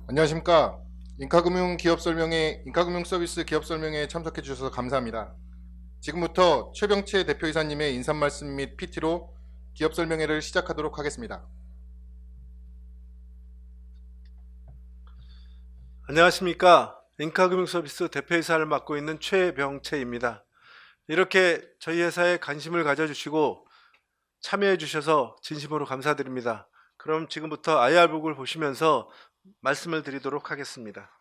안녕하십니까. 인카금융서비스 기업 설명회에 참석해 주셔서 감사합니다. 지금부터 최병채 대표이사님의 인사 말씀 및 PT로 기업 설명회를 시작하도록 하겠습니다. 안녕하십니까. 인카금융서비스 대표이사를 맡고 있는 최병채입니다. 이렇게 저희 회사에 관심을 가져주시고 참여해 주셔서 진심으로 감사드립니다. 그럼 지금부터 IR북을 보시면서 말씀을 드리도록 하겠습니다.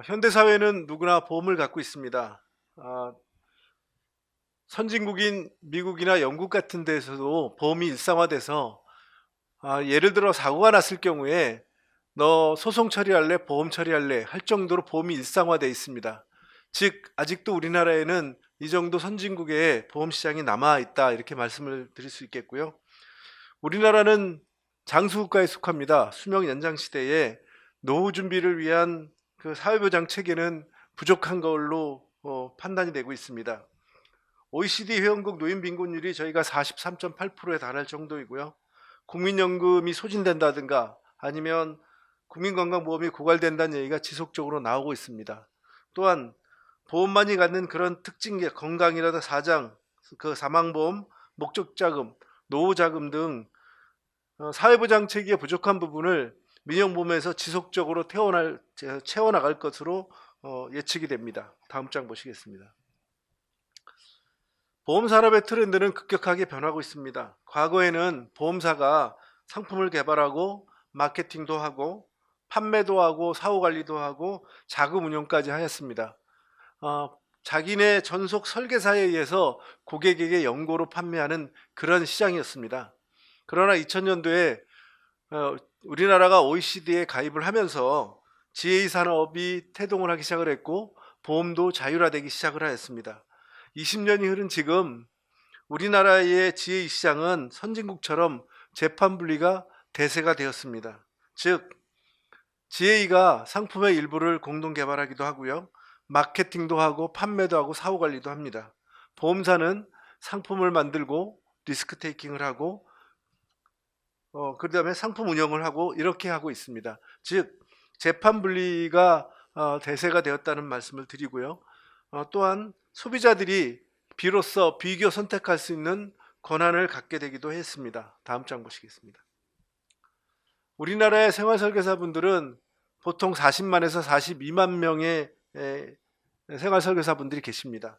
현대사회는 누구나 보험을 갖고 있습니다. 선진국인 미국이나 영국 같은 데서도 보험이 일상화돼서 예를 들어 사고가 났을 경우에 너 소송 처리할래? 보험 처리할래? 할 정도로 보험이 일상화되어 있습니다. 즉 아직도 우리나라에는 이 정도 선진국의 보험 시장이 남아 있다 이렇게 말씀을 드릴 수 있겠고요. 우리나라는 장수국가에 속합니다. 수명 연장 시대에 노후 준비를 위한 그 사회보장 체계는 부족한 걸로 판단이 되고 있습니다. OECD 회원국 노인 빈곤율이 저희가 43.8%에 달할 정도이고요. 국민연금이 소진된다든가 아니면 국민건강보험이 고갈된다는 얘기가 지속적으로 나오고 있습니다. 또한 보험만이 갖는 그런 특징, 건강이라든가 사장, 그 사망보험, 목적자금, 노후자금 등 사회보장 체계의 부족한 부분을 민영보험에서 지속적으로 채워나갈 것으로 예측이 됩니다. 다음 장 보시겠습니다. 보험산업의 트렌드는 급격하게 변하고 있습니다. 과거에는 보험사가 상품을 개발하고 마케팅도 하고 판매도 하고 사후관리도 하고 자금 운용까지 하였습니다. 자기네 전속 설계사에 의해서 고객에게 연고로 판매하는 그런 시장이었습니다. 그러나 2000년도에 우리나라가 OECD에 가입을 하면서 GA 산업이 태동을 하기 시작을 했고 보험도 자율화되기 시작을 하였습니다. 20년이 흐른 지금 우리나라의 GA 시장은 선진국처럼 재판 분리가 대세가 되었습니다. 즉 GA가 상품의 일부를 공동 개발하기도 하고요. 마케팅도 하고 판매도 하고 사후 관리도 합니다. 보험사는 상품을 만들고 리스크 테이킹을 하고 그 다음에 상품 운영을 하고 이렇게 하고 있습니다. 즉 재판 분리가 대세가 되었다는 말씀을 드리고요. 또한 소비자들이 비로소 비교 선택할 수 있는 권한을 갖게 되기도 했습니다. 다음 장 보시겠습니다. 우리나라의 생활설계사분들은 보통 40만에서 42만 명의 생활설계사분들이 계십니다.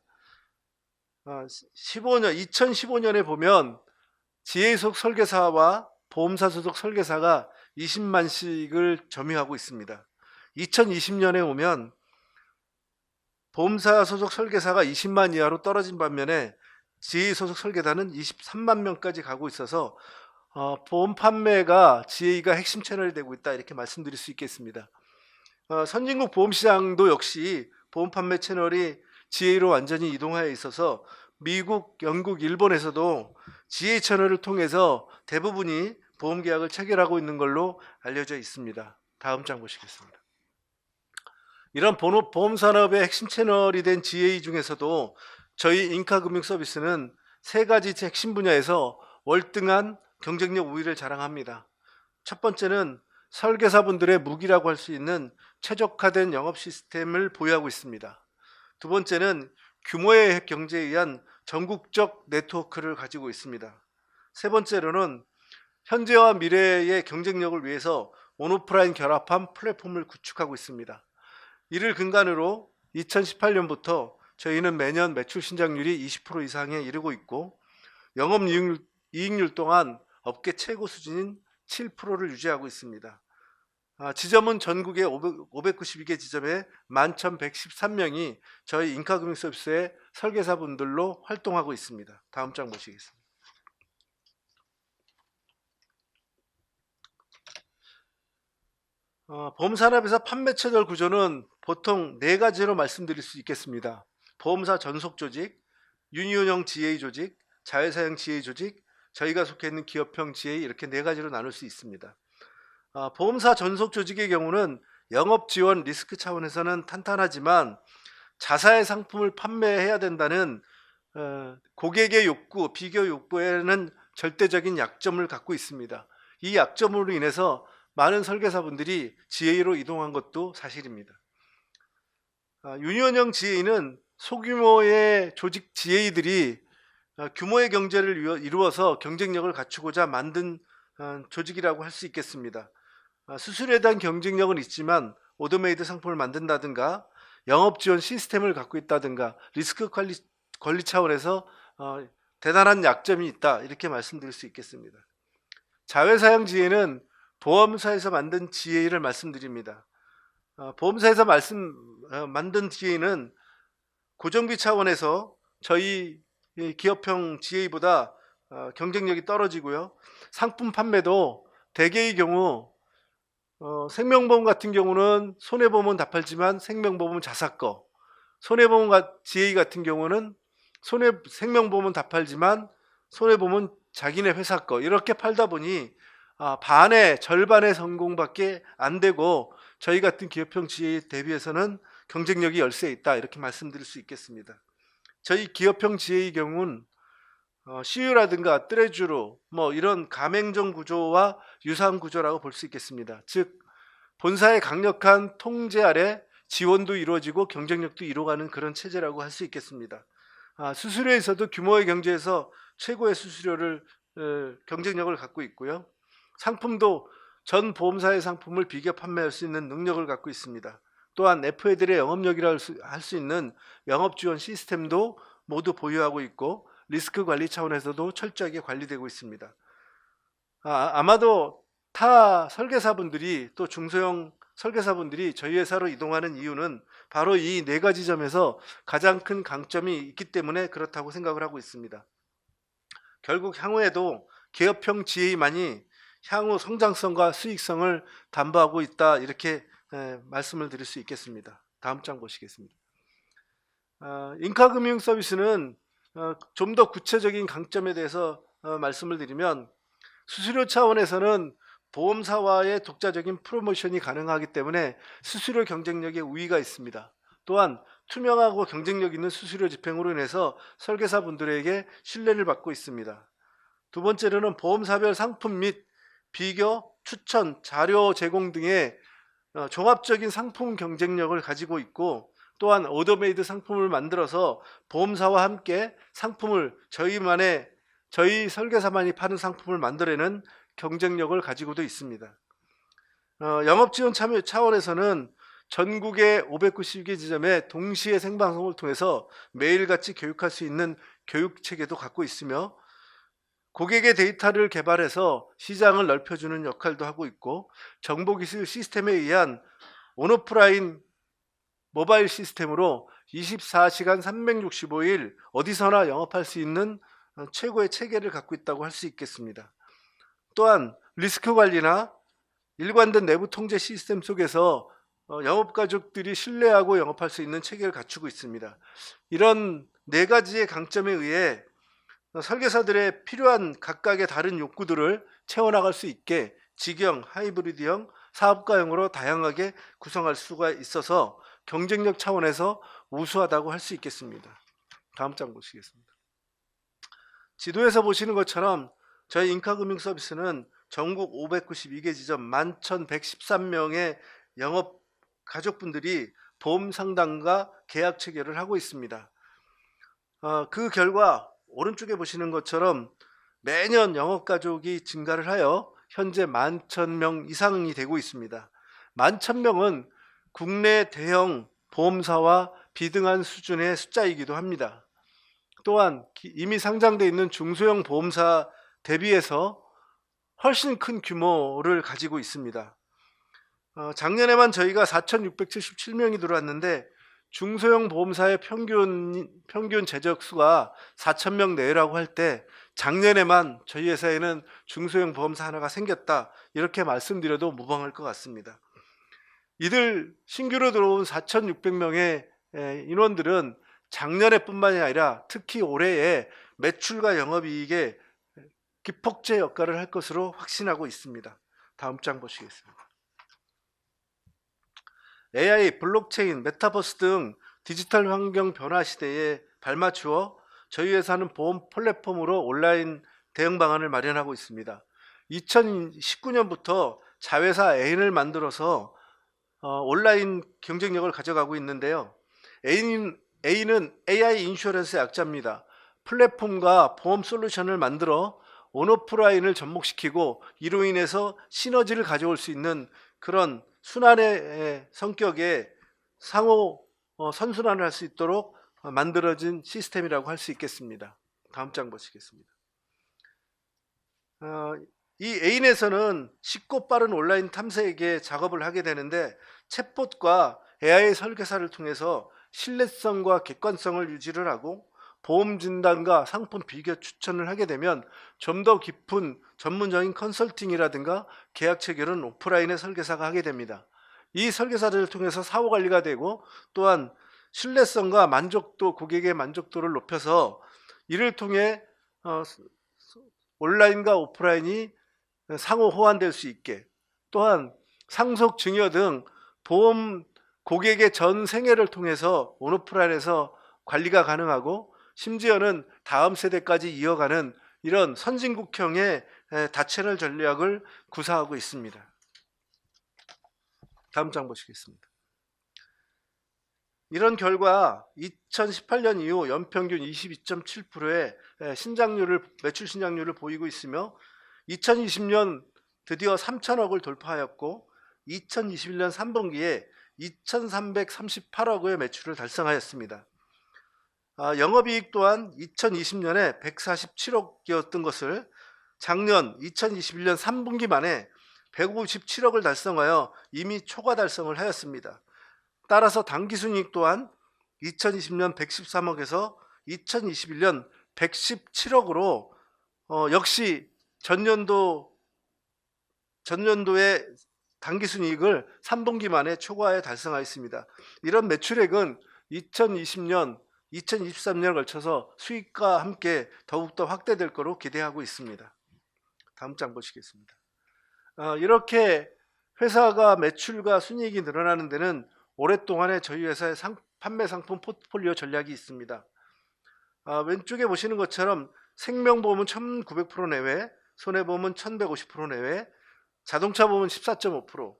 2015년에 보면 GA 소속 설계사와 보험사 소속 설계사가 20만씩을 점유하고 있습니다. 2020년에 오면 보험사 소속 설계사가 20만 이하로 떨어진 반면에 GA 소속 설계사는 23만 명까지 가고 있어서 보험 판매가 GA가 핵심 채널이 되고 있다 이렇게 말씀드릴 수 있겠습니다. 선진국 보험시장도 역시 보험 판매 채널이 GA로 완전히 이동하여 있어서 미국, 영국, 일본에서도 GA 채널을 통해서 대부분이 보험 계약을 체결하고 있는 걸로 알려져 있습니다. 다음 장 보시겠습니다. 이런 보험 산업의 핵심 채널이 된 GA 중에서도 저희 인카금융서비스는 세 가지 핵심 분야에서 월등한 경쟁력 우위를 자랑합니다. 첫 번째는 설계사분들의 무기라고 할 수 있는 최적화된 영업 시스템을 보유하고 있습니다. 두 번째는 규모의 경제에 의한 전국적 네트워크를 가지고 있습니다. 세 번째로는 현재와 미래의 경쟁력을 위해서 온오프라인 결합한 플랫폼을 구축하고 있습니다. 이를 근간으로 2018년부터 저희는 매년 매출 신장률이 20% 이상에 이르고 있고 영업이익률 또한 업계 최고 수준인 7%를 유지하고 있습니다. 지점은 전국에 592개 지점에 11,113명이 저희 인카금융서비스의 설계사분들로 활동하고 있습니다. 다음 장 보시겠습니다. 보험산업에서 판매 채널 구조는 보통 네 가지로 말씀드릴 수 있겠습니다. 보험사 전속 조직, 유니온형 GA 조직, 자회사형 GA 조직, 저희가 속해 있는 기업형 GA 이렇게 네 가지로 나눌 수 있습니다. 보험사 전속 조직의 경우는 영업 지원 리스크 차원에서는 탄탄하지만 자사의 상품을 판매해야 된다는 고객의 욕구, 비교 욕구에는 절대적인 약점을 갖고 있습니다. 이 약점으로 인해서 많은 설계사분들이 GA로 이동한 것도 사실입니다. 유니온형 GA는 소규모의 조직 GA들이 규모의 경제를 이루어서 경쟁력을 갖추고자 만든 조직이라고 할 수 있겠습니다. 수수료에 대한 경쟁력은 있지만 오토메이드 상품을 만든다든가 영업 지원 시스템을 갖고 있다든가 리스크 관리 차원에서 대단한 약점이 있다, 이렇게 말씀드릴 수 있겠습니다. 자회사형 GA는 보험사에서 만든 GA를 말씀드립니다. 보험사에서 만든 GA는 고정비 차원에서 저희 기업형 GA보다 경쟁력이 떨어지고요. 상품 판매도 대개의 경우 생명보험 같은 경우는 손해보험은 다 팔지만 생명보험은 자사 거, 손해보험 GA 같은 경우는 생명보험은 다 팔지만 손해보험은 자기네 회사 거, 이렇게 팔다 보니 절반의 성공밖에 안 되고 저희 같은 기업형 GA 대비해서는 경쟁력이 열세 있다, 이렇게 말씀드릴 수 있겠습니다. 저희 기업형 GA 경우는 CU라든가 뜨레쥬로 이런 가맹점 구조와 유사한 구조라고 볼 수 있겠습니다. 즉 본사의 강력한 통제 아래 지원도 이루어지고 경쟁력도 이루어가는 그런 체제라고 할 수 있겠습니다. 수수료에서도 규모의 경제에서 최고의 수수료를 경쟁력을 갖고 있고요. 상품도 전 보험사의 상품을 비교 판매할 수 있는 능력을 갖고 있습니다. 또한 FA들의 영업력이라 할 수 있는 영업 지원 시스템도 모두 보유하고 있고 리스크 관리 차원에서도 철저하게 관리되고 있습니다. 아마도 타 설계사분들이 또 중소형 설계사분들이 저희 회사로 이동하는 이유는 바로 이 네 가지 점에서 가장 큰 강점이 있기 때문에 그렇다고 생각을 하고 있습니다. 결국 향후에도 기업형 GA만이 향후 성장성과 수익성을 담보하고 있다, 이렇게 말씀을 드릴 수 있겠습니다. 다음 장 보시겠습니다. 인카금융 서비스는 좀 더 구체적인 강점에 대해서 말씀을 드리면, 수수료 차원에서는 보험사와의 독자적인 프로모션이 가능하기 때문에 수수료 경쟁력에 우위가 있습니다. 또한 투명하고 경쟁력 있는 수수료 집행으로 인해서 설계사분들에게 신뢰를 받고 있습니다. 두 번째로는 보험사별 상품 및 비교, 추천, 자료 제공 등의 종합적인 상품 경쟁력을 가지고 있고, 또한 오더메이드 상품을 만들어서 보험사와 함께 상품을 저희 설계사만이 파는 상품을 만들어내는 경쟁력을 가지고도 있습니다. 영업 지원 참여 차원에서는 전국의 592개 지점에 동시에 생방송을 통해서 매일같이 교육할 수 있는 교육 체계도 갖고 있으며, 고객의 데이터를 개발해서 시장을 넓혀주는 역할도 하고 있고, 정보기술 시스템에 의한 온오프라인 모바일 시스템으로 24시간 365일 어디서나 영업할 수 있는 최고의 체계를 갖고 있다고 할 수 있겠습니다. 또한 리스크 관리나 일관된 내부 통제 시스템 속에서 영업가족들이 신뢰하고 영업할 수 있는 체계를 갖추고 있습니다. 이런 네 가지의 강점에 의해 설계사들의 필요한 각각의 다른 욕구들을 채워나갈 수 있게 직영, 하이브리드형, 사업가형으로 다양하게 구성할 수가 있어서 경쟁력 차원에서 우수하다고 할 수 있겠습니다. 다음 장 보시겠습니다. 지도에서 보시는 것처럼 저희 인카금융 서비스는 전국 592개 지점 11,113명의 영업 가족분들이 보험 상담과 계약 체결을 하고 있습니다. 그 결과 오른쪽에 보시는 것처럼 매년 영업 가족이 증가를 하여 현재 11,000명 이상이 되고 있습니다. 11,000명은 국내 대형 보험사와 비등한 수준의 숫자이기도 합니다. 또한 이미 상장되어 있는 중소형 보험사 대비해서 훨씬 큰 규모를 가지고 있습니다. 작년에만 저희가 4,677명이 들어왔는데 중소형 보험사의 평균 재적 수가 4,000명 내외라고 할 때 작년에만 저희 회사에는 중소형 보험사 하나가 생겼다, 이렇게 말씀드려도 무방할 것 같습니다. 이들 신규로 들어온 4,600명의 인원들은 작년에뿐만이 아니라 특히 올해에 매출과 영업이익에 기폭제 역할을 할 것으로 확신하고 있습니다. 다음 장 보시겠습니다. AI, 블록체인, 메타버스 등 디지털 환경 변화 시대에 발맞추어 저희 회사는 보험 플랫폼으로 온라인 대응 방안을 마련하고 있습니다. 2019년부터 자회사 N을 만들어서 온라인 경쟁력을 가져가고 있는데요. A는 AI 인슈런스의 약자입니다. 플랫폼과 보험 솔루션을 만들어 온오프라인을 접목시키고 이로 인해서 시너지를 가져올 수 있는 그런 순환의 성격의 상호 선순환을 할 수 있도록 만들어진 시스템이라고 할 수 있겠습니다. 다음 장 보시겠습니다. 이 A인에서는 쉽고 빠른 온라인 탐색에 작업을 하게 되는데 챗봇과 AI 설계사를 통해서 신뢰성과 객관성을 유지를 하고 보험 진단과 상품 비교 추천을 하게 되면 좀 더 깊은 전문적인 컨설팅이라든가 계약 체결은 오프라인의 설계사가 하게 됩니다. 이 설계사를 통해서 사후 관리가 되고 또한 신뢰성과 만족도, 고객의 만족도를 높여서 이를 통해 온라인과 오프라인이 상호 호환될 수 있게, 또한 상속 증여 등 보험 고객의 전 생애를 통해서 온오프라인에서 관리가 가능하고 심지어는 다음 세대까지 이어가는 이런 선진국형의 다채널 전략을 구사하고 있습니다. 다음 장 보시겠습니다. 이런 결과 2018년 이후 연평균 22.7%의 매출 신장률을 보이고 있으며 2020년 드디어 3천억을 돌파하였고 2021년 3분기에 2,338억의 매출을 달성하였습니다. 영업이익 또한 2020년에 147억이었던 것을 작년 2021년 3분기 만에 157억을 달성하여 이미 초과 달성을 하였습니다. 따라서 당기순이익 또한 2020년 113억에서 2021년 117억으로 역시 전년도의 당기순이익을 3분기 만에 초과해 달성하였습니다. 이런 매출액은 2020년, 2023년에 걸쳐서 수익과 함께 더욱더 확대될 것으로 기대하고 있습니다. 다음 장 보시겠습니다. 이렇게 회사가 매출과 순이익이 늘어나는 데는 오랫동안의 저희 회사의 판매 상품 포트폴리오 전략이 있습니다. 왼쪽에 보시는 것처럼 생명보험은 1900% 내외, 손해보험은 1150% 내외, 자동차보험은 14.5%,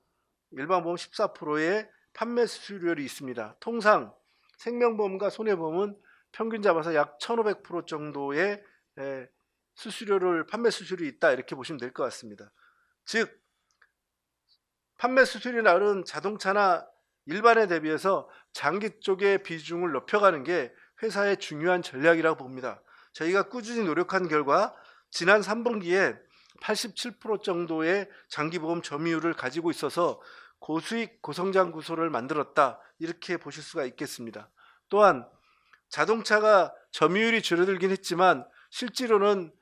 일반보험 14%의 판매 수수료율이 있습니다. 통상 생명보험과 손해보험은 평균 잡아서 약 1500% 정도의 판매 수수료율이 있다, 이렇게 보시면 될 것 같습니다. 즉 판매 수수료율이 나른 자동차나 일반에 대비해서 장기 쪽의 비중을 높여가는 게 회사의 중요한 전략이라고 봅니다. 저희가 꾸준히 노력한 결과 지난 3분기에 87% 정도의 장기보험 점유율을 가지고 있어서 고수익 고성장 구조를 만들었다, 이렇게 보실 수가 있겠습니다. 또한 자동차가 점유율이 줄어들긴 했지만 실제로는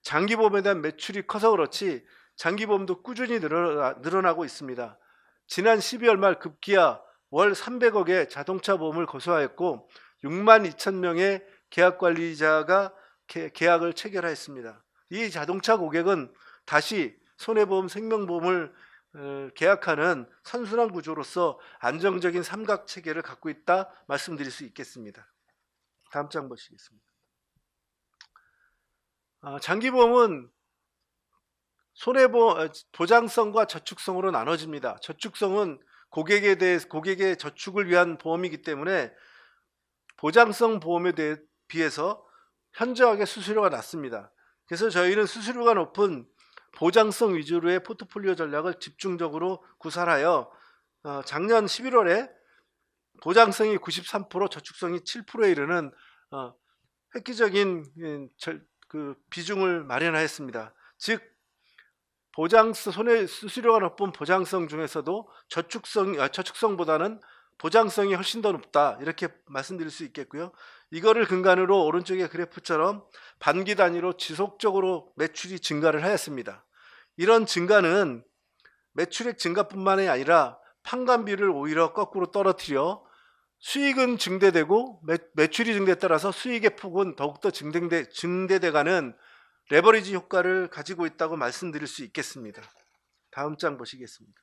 장기보험에 대한 매출이 커서 그렇지 장기보험도 꾸준히 늘어나고 있습니다. 지난 12월 말 급기야 월 300억의 자동차 보험을 고소하였고 6만 2천 명의 계약관리자가 계약을 체결하였습니다. 이 자동차 고객은 다시 손해보험, 생명보험을 계약하는 선순환 구조로서 안정적인 삼각체계를 갖고 있다 말씀드릴 수 있겠습니다. 다음 장 보시겠습니다. 장기보험은 보장성과 저축성으로 나눠집니다. 저축성은 고객의 저축을 위한 보험이기 때문에 보장성 보험에 비해서 현저하게 수수료가 낮습니다. 그래서 저희는 수수료가 높은 보장성 위주로의 포트폴리오 전략을 집중적으로 구사하여 작년 11월에 보장성이 93%, 저축성이 7%에 이르는 획기적인 비중을 마련하였습니다. 즉 수수료가 높은 보장성 중에서도 저축성보다는 보장성이 훨씬 더 높다, 이렇게 말씀드릴 수 있겠고요. 이거를 근간으로 오른쪽의 그래프처럼 반기 단위로 지속적으로 매출이 증가를 하였습니다. 이런 증가는 매출액 증가뿐만이 아니라 판관비를 오히려 거꾸로 떨어뜨려 수익은 증대되고 매출이 증대에 따라서 수익의 폭은 더욱더 증대돼가는 레버리지 효과를 가지고 있다고 말씀드릴 수 있겠습니다. 다음 장 보시겠습니다.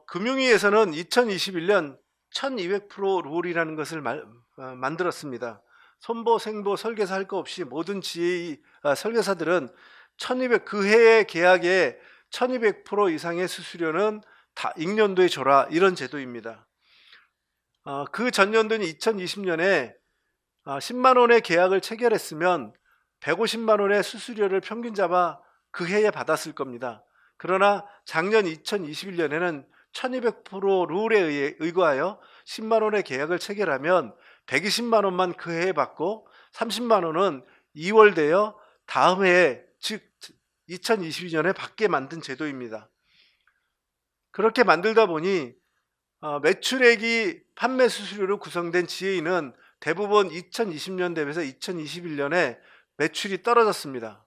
금융위에서는 2021년 1200% 룰이라는 것을 만들었습니다. 손보, 생보, 설계사 할 거 없이 모든 GA 설계사들은 그 해의 계약에 1200% 이상의 수수료는 다 익년도에 줘라, 이런 제도입니다. 그 전년도인 2020년에 10만 원의 계약을 체결했으면 150만 원의 수수료를 평균 잡아 그 해에 받았을 겁니다. 그러나 작년 2021년에는 1200% 룰에 의거하여 10만 원의 계약을 체결하면 120만 원만 그 해에 받고 30만 원은 2월 되어 다음 해에, 즉 2022년에 받게 만든 제도입니다. 그렇게 만들다 보니 매출액이 판매 수수료로 구성된 GA는 대부분 2020년 대비해서 2021년에 매출이 떨어졌습니다.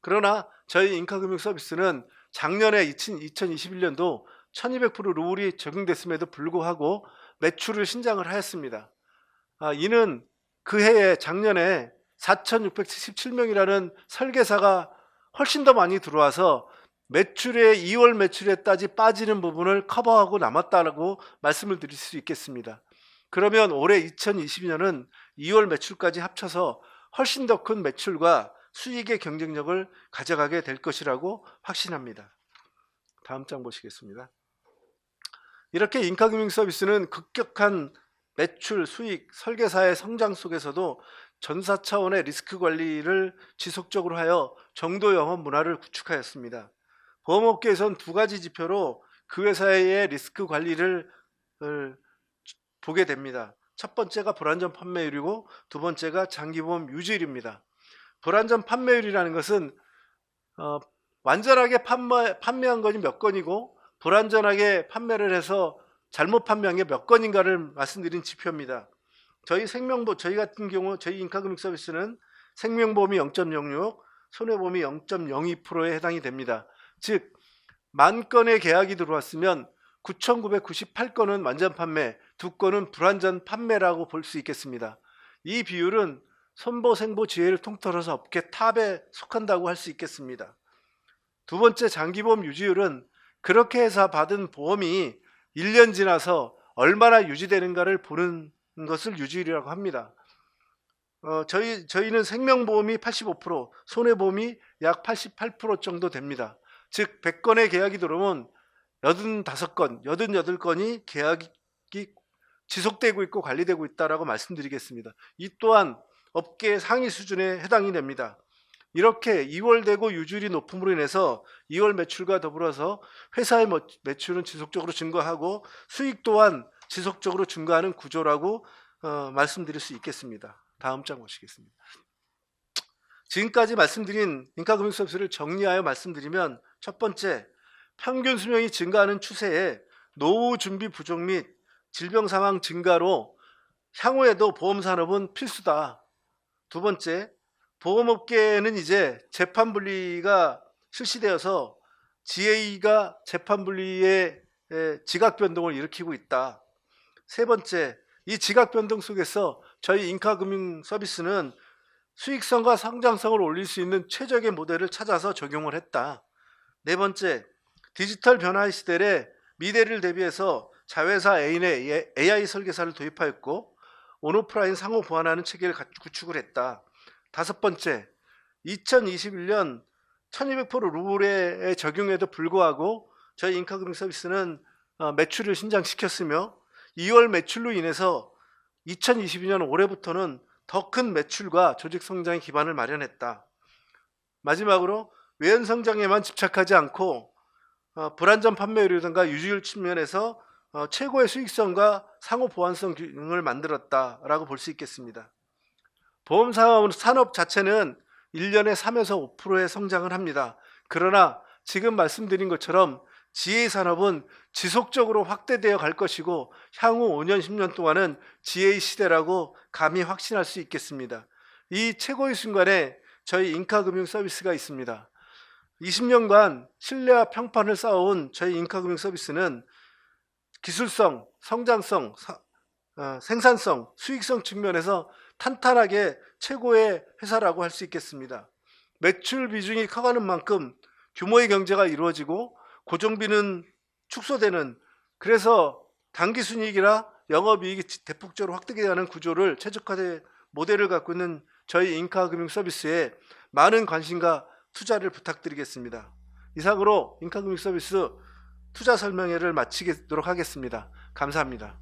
그러나 저희 인카금융 서비스는 작년에 2021년도 1200% 룰이 적용됐음에도 불구하고 매출을 신장을 하였습니다. 이는 그 해에 작년에 4,677명이라는 설계사가 훨씬 더 많이 들어와서 매출의 2월 매출에 빠지는 부분을 커버하고 남았다고 말씀을 드릴 수 있겠습니다. 그러면 올해 2022년은 2월 매출까지 합쳐서 훨씬 더 큰 매출과 수익의 경쟁력을 가져가게 될 것이라고 확신합니다. 다음 장 보시겠습니다. 이렇게 인카금융 서비스는 급격한 매출, 수익, 설계사의 성장 속에서도 전사 차원의 리스크 관리를 지속적으로 하여 정도 영업 문화를 구축하였습니다. 보험업계에선 두 가지 지표로 그 회사의 리스크 관리를 보게 됩니다. 첫 번째가 불안전 판매율이고 두 번째가 장기보험 유지율입니다. 불안전 판매율이라는 것은 완전하게 판매한 건이 몇 건이고 불안전하게 판매를 해서 잘못 판매한 게 몇 건인가를 말씀드린 지표입니다. 저희 같은 경우 저희 인카금융 서비스는 생명보험이 0.06, 손해보험이 0.02%에 해당이 됩니다. 즉, 10,000건의 계약이 들어왔으면 9,998건은 완전 판매, 2건은 불완전 판매라고 볼 수 있겠습니다. 이 비율은 선보, 생보, 지혜를 통틀어서 업계 탑에 속한다고 할 수 있겠습니다. 두 번째, 장기보험 유지율은 그렇게 해서 받은 보험이 1년 지나서 얼마나 유지되는가를 보는 것을 유지율이라고 합니다. 저희는 생명보험이 85%, 손해보험이 약 88% 정도 됩니다. 즉 100건의 계약이 들어오면 85건, 88건이 계약이 지속되고 있고 관리되고 있다고 말씀드리겠습니다. 이 또한 업계 상위 수준에 해당이 됩니다. 이렇게 2월 되고 유지율이 높음으로 인해서 2월 매출과 더불어서 회사의 매출은 지속적으로 증가하고 수익 또한 지속적으로 증가하는 구조라고 말씀드릴 수 있겠습니다. 다음 장 보시겠습니다. 지금까지 말씀드린 인카금융 서비스를 정리하여 말씀드리면, 첫 번째, 평균 수명이 증가하는 추세에 노후 준비 부족 및 질병 사망 증가로 향후에도 보험산업은 필수다. 두 번째, 보험업계에는 이제 재판 분리가 실시되어서 GA가 재판 분리의 지각 변동을 일으키고 있다. 세 번째, 이 지각 변동 속에서 저희 인카금융 서비스는 수익성과 성장성을 올릴 수 있는 최적의 모델을 찾아서 적용을 했다. 네 번째, 디지털 변화의 시대에 미래를 대비해서 자회사 A의 AI 설계사를 도입하였고 온오프라인 상호 보완하는 체계를 구축을 했다. 다섯 번째, 2021년 1200% 룰에 적용에도 불구하고 저희 인카금융 서비스는 매출을 신장시켰으며 2월 매출로 인해서 2022년 올해부터는 더 큰 매출과 조직 성장의 기반을 마련했다. 마지막으로 외연 성장에만 집착하지 않고 불안전 판매율이라든가 유지율 측면에서 최고의 수익성과 상호 보완성 기능을 만들었다라고 볼 수 있겠습니다. 보험 산업 자체는 1년에 3에서 5%의 성장을 합니다. 그러나 지금 말씀드린 것처럼 GA 산업은 지속적으로 확대되어 갈 것이고 향후 5년, 10년 동안은 GA 시대라고 감히 확신할 수 있겠습니다. 이 최고의 순간에 저희 인카금융 서비스가 있습니다. 20년간 신뢰와 평판을 쌓아온 저희 인카금융 서비스는 기술성, 성장성, 생산성, 수익성 측면에서 탄탄하게 최고의 회사라고 할 수 있겠습니다. 매출 비중이 커가는 만큼 규모의 경제가 이루어지고 고정비는 축소되는, 그래서 당기순이익이나 영업이익이 대폭적으로 확대되는 구조를 최적화된 모델을 갖고 있는 저희 인카금융 서비스에 많은 관심과 투자를 부탁드리겠습니다. 이상으로 인카금융 서비스 투자 설명회를 마치도록 하겠습니다. 감사합니다.